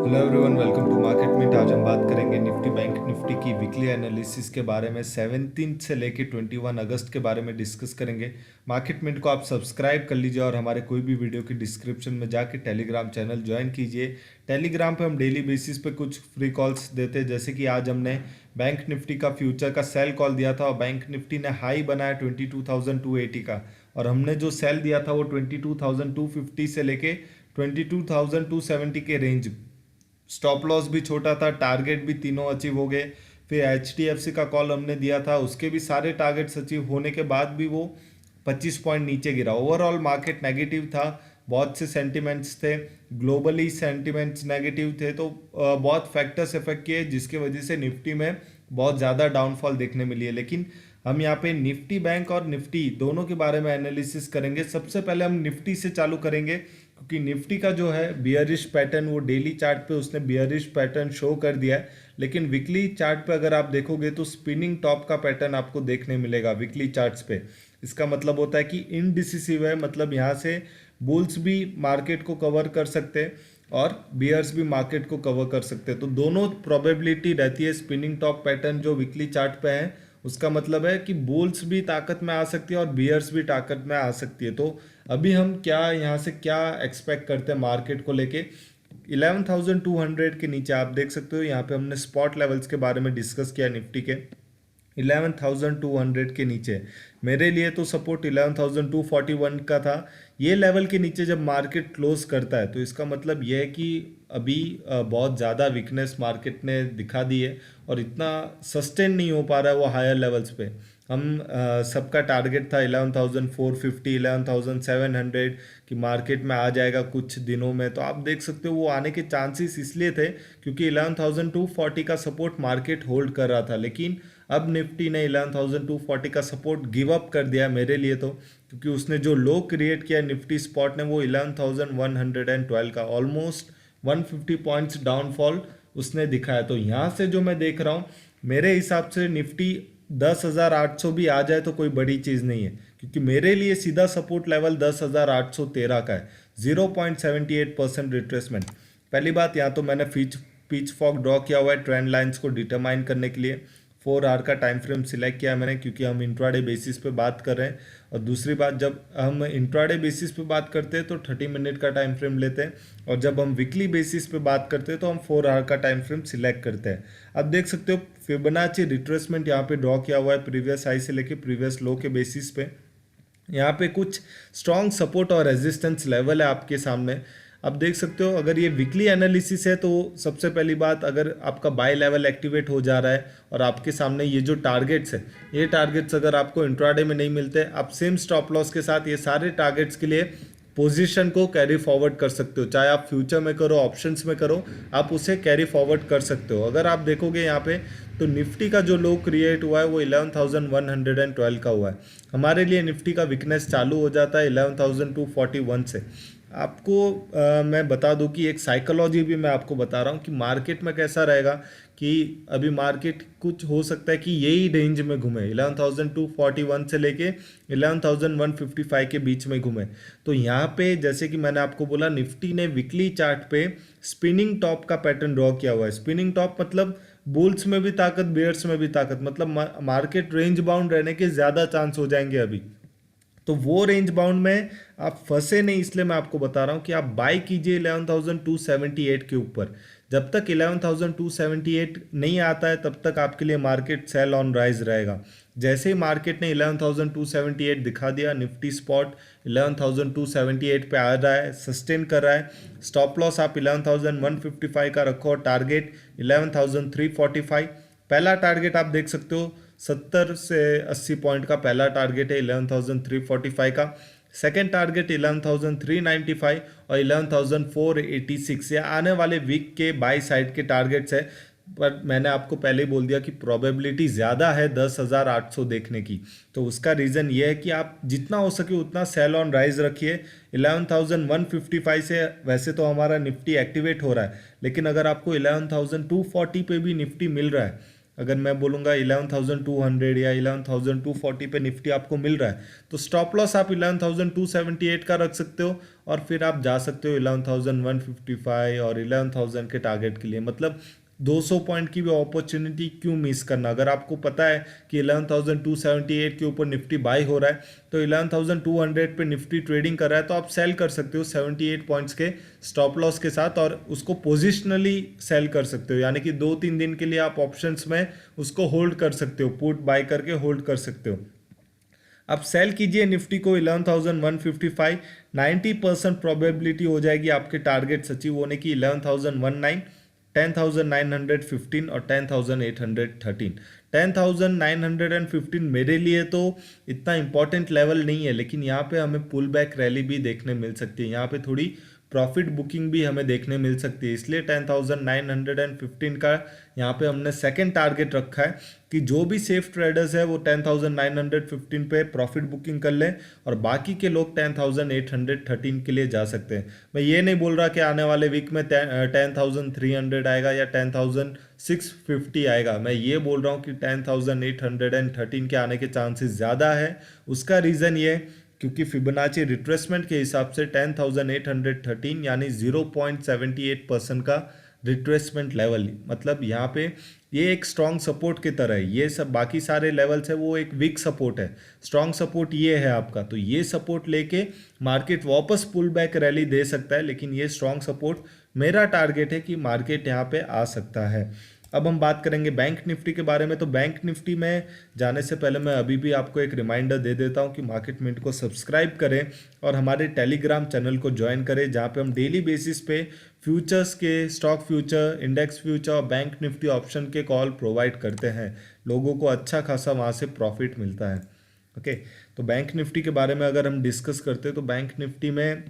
Hello everyone, welcome to market minute. आज हम बात करेंगे निफ्टी बैंक निफ्टी की वीकली एनालिसिस के बारे में। 17 से लेके 21 अगस्त के बारे में डिस्कस करेंगे। मार्केट मिनट को आप सब्सक्राइब कर लीजिए और हमारे कोई भी वीडियो की डिस्क्रिप्शन में जाके टेलीग्राम चैनल ज्वाइन कीजिए। टेलीग्राम पे हम डेली बेसिस पे कुछ फ्री कॉल्स देते हैं, जैसे कि आज हमने बैंक निफ्टी का फ्यूचर का सेल कॉल दिया था और बैंक निफ्टी ने हाई बनाया 22,280 का, और हमने जो सेल दिया था वो 22,250 से लेके 22,270 के रेंज। स्टॉप लॉस भी छोटा था, टारगेट भी तीनों अचीव हो गए। फिर एच का कॉल हमने दिया था, उसके भी सारे टारगेट्स अचीव होने के बाद भी वो 25 पॉइंट नीचे गिरा। ओवरऑल मार्केट नेगेटिव था, बहुत से सेंटिमेंट्स थे, ग्लोबली सेंटिमेंट्स नेगेटिव थे, तो बहुत फैक्टर्स इफेक्ट किए जिसकी वजह से निफ्टी में बहुत ज़्यादा डाउनफॉल देखने मिली है। लेकिन हम यहाँ पे निफ्टी बैंक और निफ्टी दोनों के बारे में एनालिसिस करेंगे। सबसे पहले हम निफ्टी से चालू करेंगे, क्योंकि निफ्टी का जो है बियरिश पैटर्न, वो डेली चार्ट पे उसने बियरिश पैटर्न शो कर दिया है। लेकिन वीकली चार्ट पे अगर आप देखोगे तो स्पिनिंग टॉप का पैटर्न आपको देखने मिलेगा वीकली चार्ट्स पे। इसका मतलब होता है कि इनडिसिसिव है, मतलब यहाँ से बुल्स भी मार्केट को कवर कर सकते हैं और बियर्स भी मार्केट को कवर कर सकते हैं। तो दोनों प्रोबेबिलिटी रहती है। स्पिनिंग टॉप पैटर्न जो वीकली चार्ट पे है, उसका मतलब है कि बुल्स भी ताकत में आ सकती है और बियर्स भी ताकत में आ सकती है। तो अभी हम क्या यहाँ से क्या एक्सपेक्ट करते हैं मार्केट को लेके। 11,200 के नीचे आप देख सकते हो, यहाँ पे हमने स्पॉट लेवल्स के बारे में डिस्कस किया निफ्टी के। 11,200 के नीचे मेरे लिए तो सपोर्ट 11,241 का था। ये लेवल के नीचे जब मार्केट क्लोज करता है तो इसका मतलब यह है कि अभी बहुत ज़्यादा वीकनेस मार्केट ने दिखा दी है और इतना सस्टेन नहीं हो पा रहा है वो हायर लेवल्स पे। हम सबका टारगेट था 11,450 11,700 कि मार्केट में आ जाएगा कुछ दिनों में। तो आप देख सकते हो वो आने के चांसेस इसलिए थे क्योंकि 11,240 का सपोर्ट मार्केट होल्ड कर रहा था। लेकिन अब निफ्टी ने 11,240 का सपोर्ट गिव अप कर दिया मेरे लिए, तो क्योंकि उसने जो लो क्रिएट किया निफ्टी स्पॉट ने वो 11,112 का, ऑलमोस्ट 150 पॉइंट्स डाउनफॉल उसने दिखाया। तो यहाँ से जो मैं देख रहा हूँ, मेरे हिसाब से निफ्टी 10,800 भी आ जाए तो कोई बड़ी चीज़ नहीं है, क्योंकि मेरे लिए सीधा सपोर्ट लेवल 10,813 का है। 0.78% रिट्रेसमेंट। पहली बात, यहाँ तो मैंने पीच फॉग ड्रॉ किया हुआ है ट्रेंड लाइंस को डिटरमाइन करने के लिए। 4 आवर का टाइम फ्रेम सिलेक्ट किया मैंने, क्योंकि हम इंट्राडे बेसिस पे बात कर रहे हैं। और दूसरी बात, जब हम इंट्राडे बेसिस पे बात करते हैं तो 30 मिनट का टाइम फ्रेम लेते हैं, और जब हम वीकली बेसिस पे बात करते हैं तो हम 4 आवर का टाइम फ्रेम सिलेक्ट करते हैं। अब देख सकते हो फिबोनाची रिट्रेसमेंट यहाँ पे ड्रॉ किया हुआ है प्रीवियस हाई से लेके प्रीवियस लो के बेसिस पे। यहाँ पे कुछ स्ट्रॉन्ग सपोर्ट और रेजिस्टेंस लेवल है आपके सामने। आप देख सकते हो, अगर ये वीकली एनालिसिस है तो सबसे पहली बात, अगर आपका बाय लेवल एक्टिवेट हो जा रहा है और आपके सामने ये जो टारगेट्स है, ये टारगेट्स अगर आपको इंट्राडे में नहीं मिलते, आप सेम स्टॉप लॉस के साथ ये सारे टारगेट्स के लिए पोजीशन को कैरी फॉरवर्ड कर सकते हो। चाहे आप फ्यूचर में करो, ऑप्शंस में करो, आप उसे कैरी फॉरवर्ड कर सकते हो। अगर आप देखोगे यहाँ पे तो निफ्टी का जो लो क्रिएट हुआ है वो 11,112 का हुआ है। हमारे लिए निफ्टी का वीकनेस चालू हो जाता है 11,241 से। आपको मैं बता दूं कि एक साइकोलॉजी भी मैं आपको बता रहा हूँ कि मार्केट में कैसा रहेगा, कि अभी मार्केट कुछ हो सकता है कि यही रेंज में घूमे, 11,241 से लेके 11,155 के बीच में घूमे। तो यहाँ पे जैसे कि मैंने आपको बोला, निफ्टी ने वीकली चार्ट पे स्पिनिंग टॉप का पैटर्न ड्रॉ किया हुआ है। स्पिनिंग टॉप मतलब बुल्स में भी ताकत, बेयर्स में भी ताकत, मतलब मार्केट रेंज बाउंड रहने के ज़्यादा चांस हो जाएंगे अभी। तो वो रेंज बाउंड में आप फंसे नहीं, इसलिए मैं आपको बता रहा हूँ कि आप बाय कीजिए 11,278 के ऊपर। जब तक 11,278 नहीं आता है तब तक आपके लिए मार्केट सेल ऑन राइज रहेगा। जैसे ही मार्केट ने 11,278 दिखा दिया, निफ्टी स्पॉट 11,278 पे आ रहा है, सस्टेन कर रहा है। स्टॉप लॉस आप 11,155 का रखो और टारगेट 11,345। पहला टारगेट आप देख सकते हो 70 से 80 पॉइंट का पहला टारगेट है 11,345 का। सेकेंड टारगेट 11,395 और 11,486, ये आने वाले वीक के बाई साइड के टारगेट्स है। पर मैंने आपको पहले ही बोल दिया कि प्रोबेबिलिटी ज़्यादा है 10,800 देखने की। तो उसका रीज़न ये है कि आप जितना हो सके उतना सेल ऑन राइज रखिए। 11,155 से वैसे तो हमारा निफ्टी एक्टिवेट हो रहा है, लेकिन अगर आपको 11,240 पे भी निफ्टी मिल रहा है अगर मैं बोलूँगा 11,200 या 11,240 पे निफ्टी आपको मिल रहा है, तो स्टॉप लॉस आप 11,278 का रख सकते हो, और फिर आप जा सकते हो 11,155 और 11,000 के टारगेट के लिए। मतलब 200 पॉइंट की भी अपॉर्चुनिटी क्यों मिस करना? अगर आपको पता है कि 11,278 के ऊपर निफ्टी बाई हो रहा है, तो 11,200 पे निफ्टी ट्रेडिंग कर रहा है, तो आप सेल कर सकते हो 78 पॉइंट्स के स्टॉप लॉस के साथ, और उसको पोजिशनली सेल कर सकते हो, यानी कि 2-3 दिन के लिए आप ऑप्शंस में उसको होल्ड कर सकते हो, पुट बाय करके होल्ड कर सकते हो। आप सेल कीजिए निफ्टी को 11,155, 90% प्रोबेबिलिटी हो जाएगी आपके टारगेट्स अचीव होने की, 11,019, 10,915 और 10,813। 10,915 मेरे लिए तो इतना इंपॉर्टेंट लेवल नहीं है, लेकिन यहाँ पे हमें पुल बैक रैली भी देखने मिल सकती है, यहाँ पे थोड़ी प्रॉफिट बुकिंग भी हमें देखने मिल सकती है, इसलिए 10,915 का यहाँ पे हमने सेकंड टारगेट रखा है कि जो भी सेफ ट्रेडर्स है वो 10,915 पे प्रॉफिट बुकिंग कर लें, और बाकी के लोग 10,813 के लिए जा सकते हैं। मैं ये नहीं बोल रहा कि आने वाले वीक में 10,300 आएगा या 10,650 आएगा, मैं ये बोल रहा हूँ कि 10,813 के आने के चांसेस ज़्यादा है। उसका रीज़न ये, क्योंकि फिबोनाची रिट्रेसमेंट के हिसाब से 10,813 यानी 0.78% का रिट्रेसमेंट लेवल, मतलब यहाँ पे ये एक स्ट्रॉन्ग सपोर्ट की तरह है। ये सब बाकी सारे लेवल्स है वो एक वीक सपोर्ट है, स्ट्रॉन्ग सपोर्ट ये है आपका। तो ये सपोर्ट लेके मार्केट वापस पुल बैक रैली दे सकता है, लेकिन ये स्ट्रॉन्ग सपोर्ट मेरा टारगेट है कि मार्केट यहाँ पे आ सकता है। अब हम बात करेंगे बैंक निफ्टी के बारे में। तो बैंक निफ्टी में जाने से पहले मैं अभी भी आपको एक रिमाइंडर दे देता हूं कि मार्केट मिनट को सब्सक्राइब करें और हमारे टेलीग्राम चैनल को ज्वाइन करें, जहां पे हम डेली बेसिस पे फ्यूचर्स के, स्टॉक फ्यूचर, इंडेक्स फ्यूचर और बैंक निफ्टी ऑप्शन के कॉल प्रोवाइड करते हैं। लोगों को अच्छा खासा वहाँ से प्रॉफिट मिलता है। ओके, तो बैंक निफ्टी के बारे में अगर हम डिस्कस करते हैं, तो बैंक निफ्टी में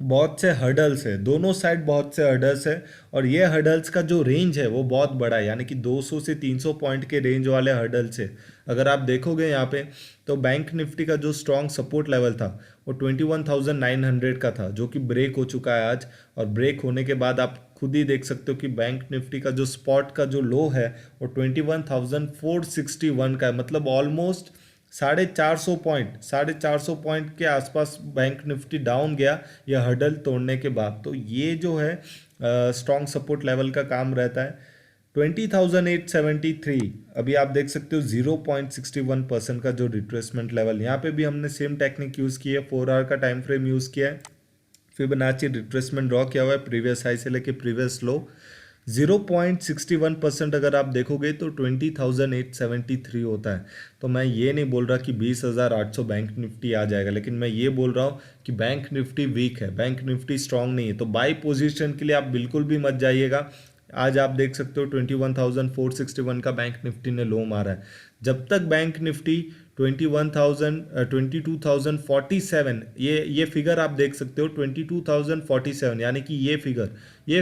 बहुत से हर्डल्स है, दोनों साइड बहुत से हर्डल्स है, और ये हर्डल्स का जो रेंज है वो बहुत बड़ा है, यानी कि 200 से 300 पॉइंट के रेंज वाले हर्डल्स है। अगर आप देखोगे यहाँ पे, तो बैंक निफ्टी का जो स्ट्रॉन्ग सपोर्ट लेवल था वो 21,900 का था, जो कि ब्रेक हो चुका है आज, और ब्रेक होने के बाद आप खुद ही देख सकते हो कि बैंक निफ्टी का जो स्पॉट का जो लो है वो 21,461 का है, मतलब ऑलमोस्ट 450 पॉइंट के आसपास बैंक निफ्टी डाउन गया यह हर्डल तोड़ने के बाद। तो ये जो है स्ट्रॉन्ग सपोर्ट लेवल का काम रहता है। 20,873 अभी आप देख सकते हो 0.61% का जो रिट्रेसमेंट लेवल, यहाँ पे भी हमने सेम टेक्निक यूज़ की है, 4 आवर का टाइम फ्रेम यूज़ किया है, फिबोनाची रिट्रेसमेंट ड्रॉ किया हुआ है, प्रीवियस हाई से लेके प्रीवियस लो। 0.61% अगर आप देखोगे तो 20,873 होता है। तो मैं ये नहीं बोल रहा कि 20,800 बैंक निफ्टी आ जाएगा, लेकिन मैं ये बोल रहा हूँ कि बैंक निफ्टी वीक है, बैंक निफ्टी स्ट्रांग नहीं है। तो बाई पोजीशन के लिए आप बिल्कुल भी मत जाइएगा। आज आप देख सकते हो 21,461 का बैंक निफ्टी ने लो मारा है। जब तक बैंक निफ्टी 22,047, ये फिगर आप देख सकते हो 22,047, यानी कि ये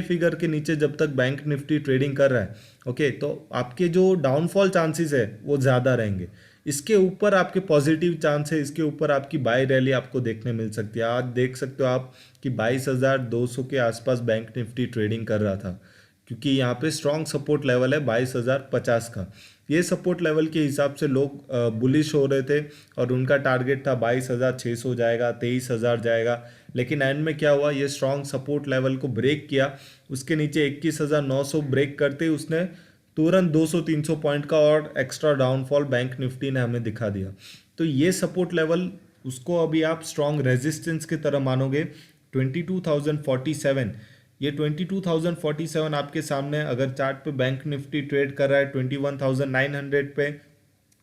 फिगर के नीचे जब तक बैंक निफ्टी ट्रेडिंग कर रहा है, ओके, तो आपके जो डाउनफॉल चांसेस है वो ज़्यादा रहेंगे। इसके ऊपर आपके पॉजिटिव चांस है, इसके ऊपर आपकी बाय रैली आपको देखने मिल सकती है। आज देख सकते हो आप कि 22,200 के आसपास बैंक निफ्टी ट्रेडिंग कर रहा था, क्योंकि यहाँ पे स्ट्रॉन्ग सपोर्ट लेवल है 22,050 का। ये सपोर्ट लेवल के हिसाब से लोग बुलिश हो रहे थे, और उनका टारगेट था 22,600 जाएगा, 23,000 जाएगा, लेकिन एंड में क्या हुआ, ये स्ट्रॉन्ग सपोर्ट लेवल को ब्रेक किया, उसके नीचे 21,900 ब्रेक करते ही उसने तुरंत 200-300 पॉइंट का और एक्स्ट्रा डाउनफॉल बैंक निफ्टी ने हमें दिखा दिया। तो ये सपोर्ट लेवल, उसको अभी आप स्ट्रॉन्ग रेजिस्टेंस की तरह मानोगे 22,047। ये 22,047 आपके सामने, अगर चार्ट पे बैंक निफ्टी ट्रेड कर रहा है 21,900 पे,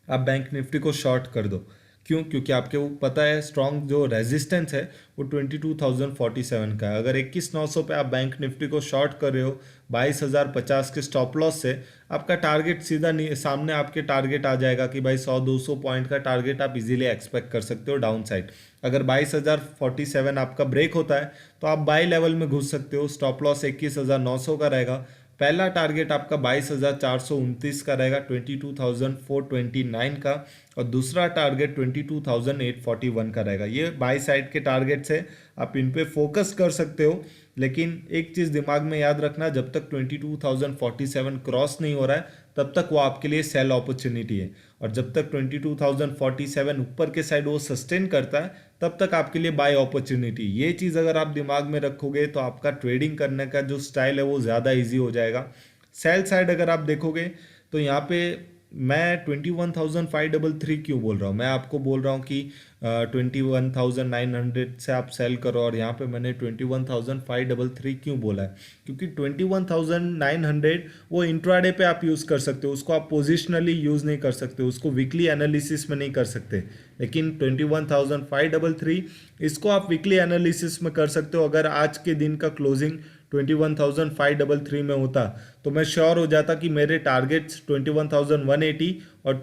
आप बैंक निफ्टी को शॉर्ट कर दो। क्यों? क्योंकि आपके वो पता है स्ट्रॉन्ग जो रेजिस्टेंस है वो 22,047 का है। अगर 21,900 पे आप बैंक निफ्टी को शॉर्ट कर रहे हो 22,050 के स्टॉप लॉस से, आपका टारगेट सीधा सामने आपके टारगेट आ जाएगा कि भाई 100-200 पॉइंट का टारगेट आप इजीली एक्सपेक्ट कर सकते हो डाउन साइड। अगर 22,047 आपका ब्रेक होता है तो आप बाई लेवल में घुस सकते हो, स्टॉप लॉस 21,900 का रहेगा। पहला टारगेट आपका 22,429 का रहेगा, 22,429 का, और दूसरा टारगेट 22,841 का रहेगा। ये बाई साइड के टारगेट्स है, आप इन पे फोकस कर सकते हो। लेकिन एक चीज़ दिमाग में याद रखना, जब तक 22,047 क्रॉस नहीं हो रहा है तब तक वो आपके लिए सेल अपॉर्चुनिटी है। और जब तक 22,047 ऊपर के साइड वो सस्टेन करता है तब तक आपके लिए बाय अपॉर्चुनिटी। ये चीज़ अगर आप दिमाग में रखोगे तो आपका ट्रेडिंग करने का जो स्टाइल है वो ज़्यादा ईजी हो जाएगा। सेल साइड अगर आप देखोगे तो यहाँ पे मैं 21,533 क्यों बोल रहा हूँ, मैं आपको बोल रहा हूँ कि 21,900 से आप सेल करो, और यहाँ पे मैंने 21,533 क्यों बोला है, क्योंकि 21,900 वो इंट्राडे पे आप यूज़ कर सकते हो, उसको आप पोजिशनली यूज़ नहीं कर सकते, उसको वीकली एनालिसिस में नहीं कर सकते। लेकिन 21,533 इसको आप वीकली एनालिसिस में कर सकते हो। अगर आज के दिन का क्लोजिंग 21,533 में होता तो मैं श्योर हो जाता कि मेरे टारगेट्स 21,180 और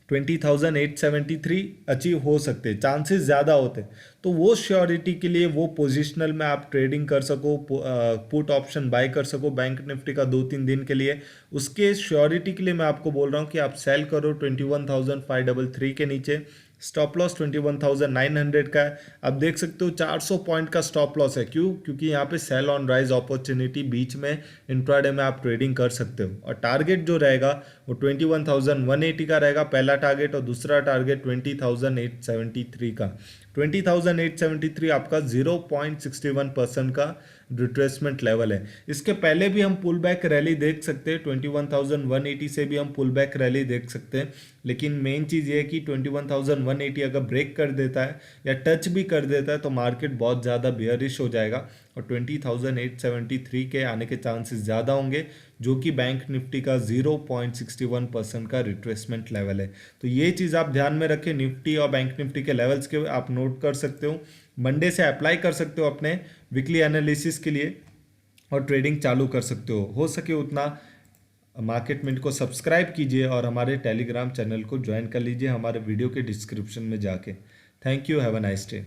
20,873 अचीव हो सकते, चांसेस ज़्यादा होते। तो वो श्योरिटी के लिए, वो पोजिशनल में आप ट्रेडिंग कर सको, पुट ऑप्शन बाय कर सको बैंक निफ्टी का 2-3 दिन के लिए, उसके श्योरिटी के लिए मैं आपको बोल रहा हूँ कि आप सेल करो 21,533 के नीचे। स्टॉप लॉस 21,900 का है। आप देख सकते हो 400 पॉइंट का स्टॉप लॉस है। क्यों? क्योंकि यहाँ पे सेल ऑन राइज अपॉर्चुनिटी बीच में इंट्राडे में आप ट्रेडिंग कर सकते हो। और टारगेट जो रहेगा वो 21,180 का रहेगा पहला टारगेट, और दूसरा टारगेट 20,873 का। 20,873 आपका 0.61% का रिट्रेसमेंट लेवल है। इसके पहले भी हम पुल बैक रैली देख सकते हैं, 21,180 से भी हम पुल बैक रैली देख सकते हैं। लेकिन मेन चीज़ ये है कि 21,180 अगर ब्रेक कर देता है या टच भी कर देता है तो मार्केट बहुत ज़्यादा बेयरिश हो जाएगा, और 20,873 के आने के चांसेस ज़्यादा होंगे, जो कि बैंक निफ्टी का 0.61% का रिट्रेसमेंट लेवल है। तो ये चीज़ आप ध्यान में रखें, निफ्टी और बैंक निफ्टी के लेवल्स के आप नोट कर सकते हो, मंडे से अप्लाई कर सकते हो अपने वीकली एनालिसिस के लिए, और ट्रेडिंग चालू कर सकते हो सके उतना मार्केट मिनट को सब्सक्राइब कीजिए और हमारे टेलीग्राम चैनल को ज्वाइन कर लीजिए हमारे वीडियो के डिस्क्रिप्शन में जाके। Thank you, have a nice day.